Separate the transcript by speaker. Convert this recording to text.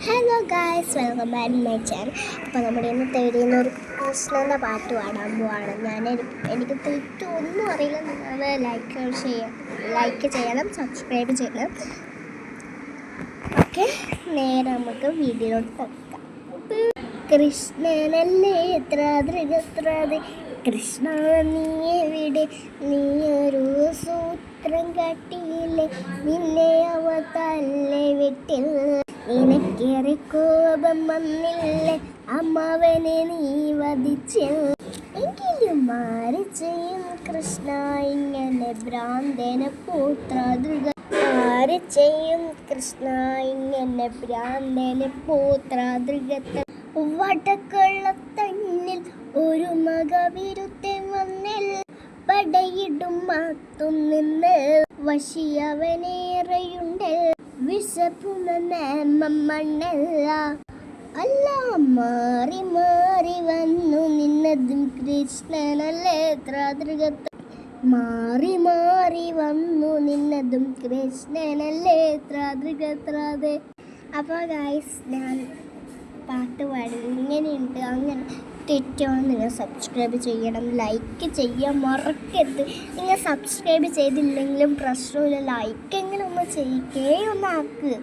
Speaker 1: Hello guys, welcome back to my channel. അപ്പോൾ നമ്മുടെ ഇന്ന് തേടിയുന്ന ഒരു കൃഷ്ണൻ്റെ പാട്ട് പാടാൻ പോവാണ്. എനിക്ക് തെറ്റൊന്നും അറിയില്ല. നിങ്ങൾ ലൈക്ക് ചെയ്യണം, സബ്സ്ക്രൈബ് ചെയ്യണം. ഓക്കെ, നേരെ നമുക്ക് വീഡിയോയിലോട്ട് നോക്കാം. കൃഷ്ണനല്ലേ എത്ര ദൃഗത്രാതെ, കൃഷ്ണ നീ എവിടെ, നീയൊരു സൂത്രം കാട്ടിയില്ലേ, നിന്നെ അവ തല്ലേ വിട്ടിൽ, നിനക്കേറെ കോപം വന്നില്ലേ, അമ്മാവനെ നീ വധിച്ചില്ല. എങ്കിലും മാറി ചെയ്യും കൃഷ്ണ ഇങ്ങനെ ഭ്രാന്തന പൂത്രാതൃക, മാറി ചെയ്യും കൃഷ്ണ ഇങ്ങനെ ഭ്രാന്തന പൂത്രാതൃകത്തെ, വടക്കുള്ള ഒരു മകവിരുദ്ധൻ വന്നിൽ, പടയിടും മാത്തും നിന്ന് വശിയവനേറെയുണ്ട്, വിശപ്പുന്ന മണ്ണല്ല അല്ല, മാറി മാറി വന്നു നിന്നതും കൃഷ്ണനല്ലേ ത്രാതൃകത്ത്, മാറി മാറി വന്നു നിന്നതും കൃഷ്ണനല്ലേ ത്രാതൃകത്രാതെ. അപ്പോൾ ഗൈസ്, ഞാൻ പാട്ട് പാടി ഇങ്ങനെയുണ്ട്. അങ്ങനെ തെറ്റാണ്. നിങ്ങൾ സബ്സ്ക്രൈബ് ചെയ്യണം, ലൈക്ക് ചെയ്യാൻ മറക്കരുത്. നിങ്ങൾ സബ്സ്ക്രൈബ് ചെയ്തില്ലെങ്കിലും പ്രശ്നമില്ല, ലൈക്ക് എങ്ങനെ ഒന്ന് ചെയ്യിക്കേ ഒന്നാക്ക്.